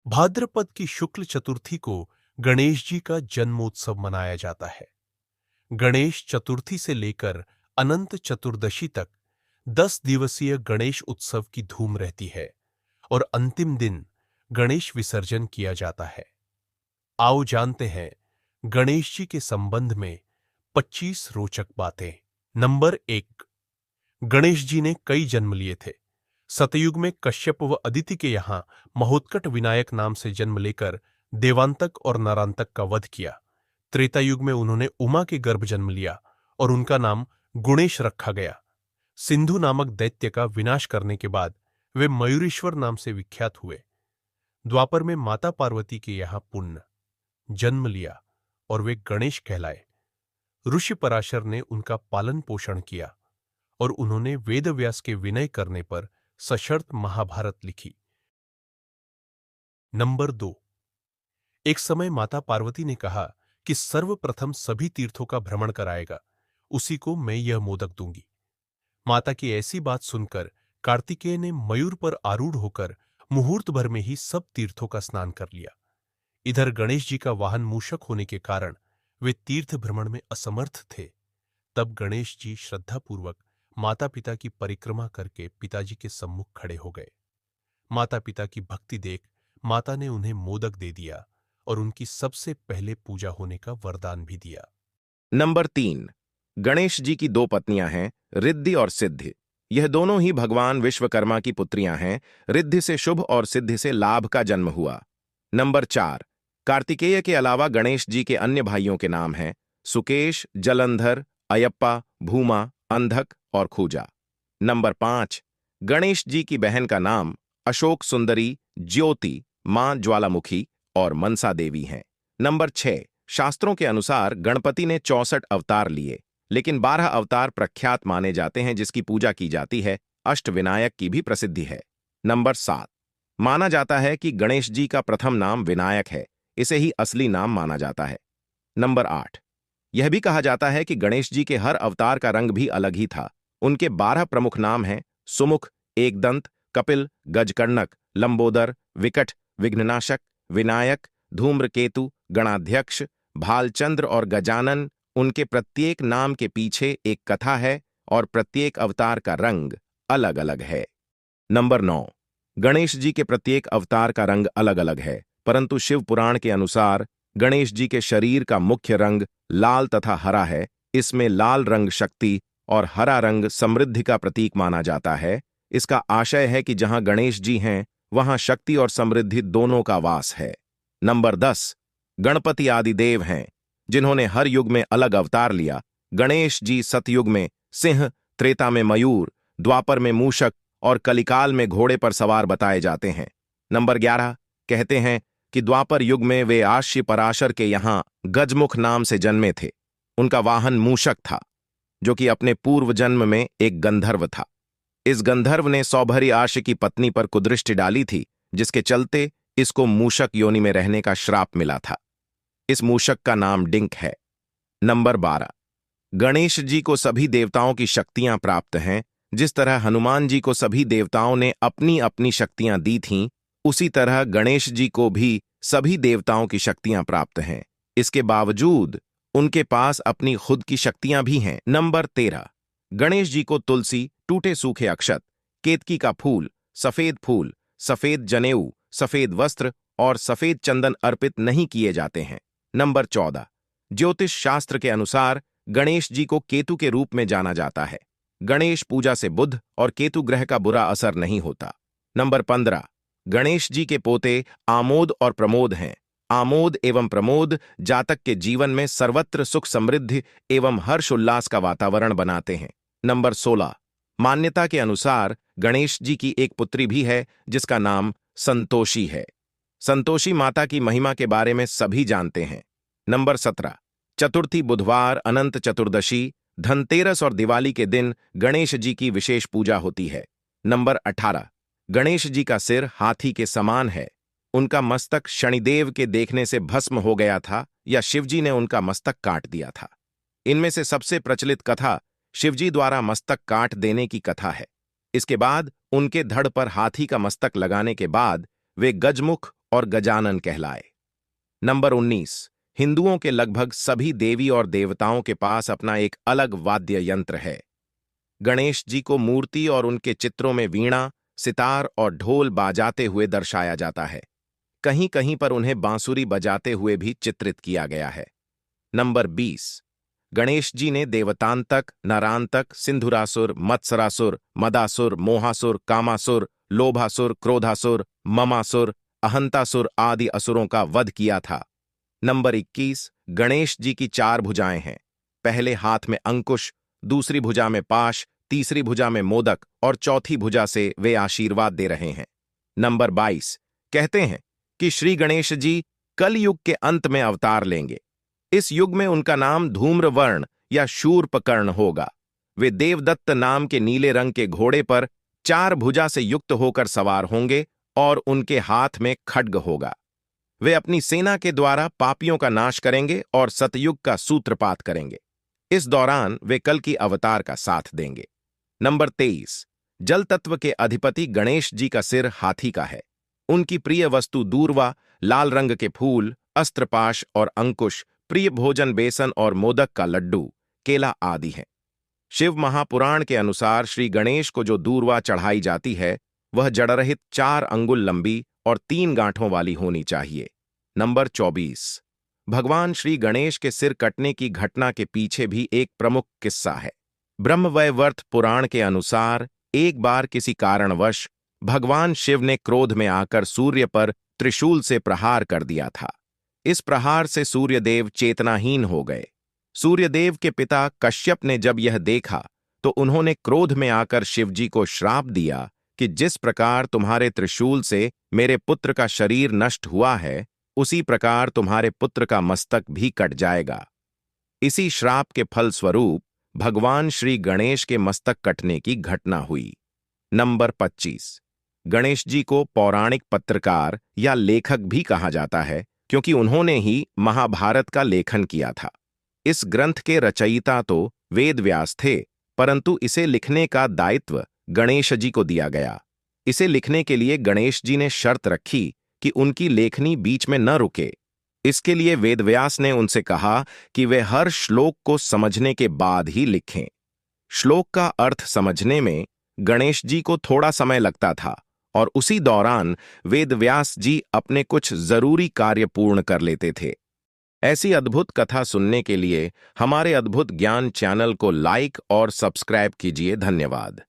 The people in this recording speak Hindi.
भाद्रपद की शुक्ल चतुर्थी को गणेश जी का जन्मोत्सव मनाया जाता है। गणेश चतुर्थी से लेकर अनंत चतुर्दशी तक 10 दिवसीय गणेश उत्सव की धूम रहती है और अंतिम दिन गणेश विसर्जन किया जाता है। आओ जानते हैं गणेश जी के संबंध में 25 रोचक बातें। नंबर 1, गणेश जी ने कई जन्म लिए थे। सतयुग में कश्यप व अदिति के यहां महोत्कट विनायक नाम से जन्म लेकर देवांतक और नरांतक का वध किया। त्रेता युग में उन्होंने उमा के गर्भ जन्म लिया और उनका नाम गुणेश रखा गया। सिंधु नामक दैत्य का विनाश करने के बाद वे मयूरेश्वर नाम से विख्यात हुए। द्वापर में माता पार्वती के यहां पुण्य जन्म लिया और वे गणेश कहलाए। ऋषि पराशर ने उनका पालन पोषण किया और उन्होंने वेदव्यास के विनय करने पर सशर्त महाभारत लिखी। नंबर 2, एक समय माता पार्वती ने कहा कि सर्वप्रथम सभी तीर्थों का भ्रमण कराएगा, उसी को मैं यह मोदक दूंगी। माता की ऐसी बात सुनकर कार्तिकेय ने मयूर पर आरूढ़ होकर मुहूर्त भर में ही सब तीर्थों का स्नान कर लिया। इधर गणेश जी का वाहन मूषक होने के कारण वे तीर्थ भ्रमण में असमर्थ थे। तब गणेश जी श्रद्धापूर्वक माता पिता की परिक्रमा करके पिताजी के सम्मुख खड़े हो गए। माता पिता की भक्ति देख माता ने उन्हें मोदक दे दिया और उनकी सबसे पहले पूजा होने का वरदान भी दिया। नंबर 3, गणेश जी की 2 पत्नियां हैं, रिद्धि और सिद्धि। यह दोनों ही भगवान विश्वकर्मा की पुत्रियां हैं। रिद्धि से शुभ और सिद्धि से लाभ का जन्म हुआ। नंबर 4, कार्तिकेय के अलावा गणेश जी के अन्य भाइयों के नाम हैं सुकेश, जलंधर, अयप्पा, भूमा, अंधक और खूजा। नंबर 5, गणेश जी की बहन का नाम अशोक सुंदरी, ज्योति, मां ज्वालामुखी और मनसा देवी हैं। नंबर 6, शास्त्रों के अनुसार गणपति ने 64 अवतार लिए, लेकिन 12 अवतार प्रख्यात माने जाते हैं जिसकी पूजा की जाती है। अष्टविनायक की भी प्रसिद्धि है। नंबर 7, माना जाता है कि गणेश जी का प्रथम नाम विनायक है, इसे ही असली नाम माना जाता है। नंबर 8, यह भी कहा जाता है कि गणेश जी के हर अवतार का रंग भी अलग ही था। उनके 12 प्रमुख नाम हैं सुमुख, एकदंत, कपिल, गजकर्णक, लंबोदर, विकट, विघ्ननाशक, विनायक, धूम्रकेतु, गणाध्यक्ष, भालचंद्र और गजानन। उनके प्रत्येक नाम के पीछे एक कथा है और प्रत्येक अवतार का रंग अलग अलग है। नंबर 9, गणेश जी के प्रत्येक अवतार का रंग अलग अलग है, परंतु शिव पुराण के अनुसार गणेश जी के शरीर का मुख्य रंग लाल तथा हरा है। इसमें लाल रंग शक्ति और हरा रंग समृद्धि का प्रतीक माना जाता है। इसका आशय है कि जहां गणेश जी हैं वहां शक्ति और समृद्धि दोनों का वास है। नंबर 10, गणपति आदि देव हैं जिन्होंने हर युग में अलग अवतार लिया। गणेश जी सतयुग में सिंह, त्रेता में मयूर, द्वापर में मूषक और कलिकाल में घोड़े पर सवार बताए जाते हैं। नंबर 11, कहते हैं कि द्वापर युग में वे आश्य पराशर के यहां गजमुख नाम से जन्मे थे। उनका वाहन मूषक था, जो कि अपने पूर्व जन्म में एक गंधर्व था। इस गंधर्व ने सौभरी आश्य की पत्नी पर कुदृष्टि डाली थी, जिसके चलते इसको मूषक योनि में रहने का श्राप मिला था। इस मूषक का नाम डिंक है। नंबर 12, गणेश जी को सभी देवताओं की शक्तियां प्राप्त हैं। जिस तरह हनुमान जी को सभी देवताओं ने अपनी अपनी शक्तियां दी थीं, उसी तरह गणेश जी को भी सभी देवताओं की शक्तियां प्राप्त हैं। इसके बावजूद उनके पास अपनी खुद की शक्तियां भी हैं। नंबर 13, गणेश जी को तुलसी, टूटे सूखे अक्षत, केतकी का फूल, सफेद जनेऊ, सफेद वस्त्र और सफेद चंदन अर्पित नहीं किए जाते हैं। नंबर 14, ज्योतिष शास्त्र के अनुसार गणेश जी को केतु के रूप में जाना जाता है। गणेश पूजा से बुध और केतु ग्रह का बुरा असर नहीं होता। नंबर 15, गणेश जी के पोते आमोद और प्रमोद हैं। आमोद एवं प्रमोद जातक के जीवन में सर्वत्र सुख समृद्धि एवं हर्ष उल्लास का वातावरण बनाते हैं। नंबर 16, मान्यता के अनुसार गणेश जी की एक पुत्री भी है जिसका नाम संतोषी है। संतोषी माता की महिमा के बारे में सभी जानते हैं। नंबर 17, चतुर्थी, बुधवार, अनंत चतुर्दशी, धनतेरस और दिवाली के दिन गणेश जी की विशेष पूजा होती है। नंबर 18, गणेश जी का सिर हाथी के समान है। उनका मस्तक शनिदेव के देखने से भस्म हो गया था या शिवजी ने उनका मस्तक काट दिया था। इनमें से सबसे प्रचलित कथा शिवजी द्वारा मस्तक काट देने की कथा है। इसके बाद उनके धड़ पर हाथी का मस्तक लगाने के बाद वे गजमुख और गजानन कहलाए। नंबर 19। हिंदुओं के लगभग सभी देवी और देवताओं के पास अपना एक अलग वाद्य यंत्र है। गणेश जी को मूर्ति और उनके चित्रों में वीणा, सितार और ढोल बाजाते हुए दर्शाया जाता है। कहीं कहीं पर उन्हें बांसुरी बजाते हुए भी चित्रित किया गया है। नंबर 20। गणेश जी ने देवतांतक, नरांतक, सिंधुरासुर, मत्सरासुर, मदासुर, मोहासुर, कामासुर, लोभासुर, क्रोधासुर, ममासुर, अहंतासुर आदि असुरों का वध किया था। नंबर 21। गणेश जी की 4 भुजाएं हैं। पहले हाथ में अंकुश, दूसरी भुजा में पाश, तीसरी भुजा में मोदक और चौथी भुजा से वे आशीर्वाद दे रहे हैं। नंबर 22। कहते हैं कि श्री गणेश जी कलयुग के अंत में अवतार लेंगे। इस युग में उनका नाम धूम्रवर्ण या शूर्पकर्ण होगा। वे देवदत्त नाम के नीले रंग के घोड़े पर 4 भुजा से युक्त होकर सवार होंगे और उनके हाथ में खड्ग होगा। वे अपनी सेना के द्वारा पापियों का नाश करेंगे और सतयुग का सूत्रपात करेंगे। इस दौरान वे कल की अवतार का साथ देंगे। नंबर 23। जल तत्व के अधिपति गणेश जी का सिर हाथी का है। उनकी प्रिय वस्तु दूर्वा, लाल रंग के फूल, अस्त्रपाश और अंकुश, प्रिय भोजन बेसन और मोदक का लड्डू, केला आदि हैं। शिव महापुराण के अनुसार श्री गणेश को जो दूर्वा चढ़ाई जाती है वह जड़रहित 4 अंगुल लंबी और 3 गांठों वाली होनी चाहिए। नंबर 24। भगवान श्री गणेश के सिर कटने की घटना के पीछे भी एक प्रमुख किस्सा है। ब्रह्मवैवर्त पुराण के अनुसार एक बार किसी कारणवश भगवान शिव ने क्रोध में आकर सूर्य पर त्रिशूल से प्रहार कर दिया था। इस प्रहार से सूर्यदेव चेतनाहीन हो गए। सूर्यदेव के पिता कश्यप ने जब यह देखा तो उन्होंने क्रोध में आकर शिवजी को श्राप दिया कि जिस प्रकार तुम्हारे त्रिशूल से मेरे पुत्र का शरीर नष्ट हुआ है, उसी प्रकार तुम्हारे पुत्र का मस्तक भी कट जाएगा। इसी श्राप के फलस्वरूप भगवान श्री गणेश के मस्तक कटने की घटना हुई। नंबर 25। गणेश जी को पौराणिक पत्रकार या लेखक भी कहा जाता है क्योंकि उन्होंने ही महाभारत का लेखन किया था। इस ग्रंथ के रचयिता तो वेद व्यास थे, परंतु इसे लिखने का दायित्व गणेश जी को दिया गया। इसे लिखने के लिए गणेश जी ने शर्त रखी कि उनकी लेखनी बीच में न रुके। इसके लिए वेदव्यास ने उनसे कहा कि वे हर श्लोक को समझने के बाद ही लिखें। श्लोक का अर्थ समझने में गणेश जी को थोड़ा समय लगता था और उसी दौरान वेदव्यास जी अपने कुछ जरूरी कार्य पूर्ण कर लेते थे। ऐसी अद्भुत कथा सुनने के लिए हमारे अद्भुत ज्ञान चैनल को लाइक और सब्सक्राइब कीजिए। धन्यवाद।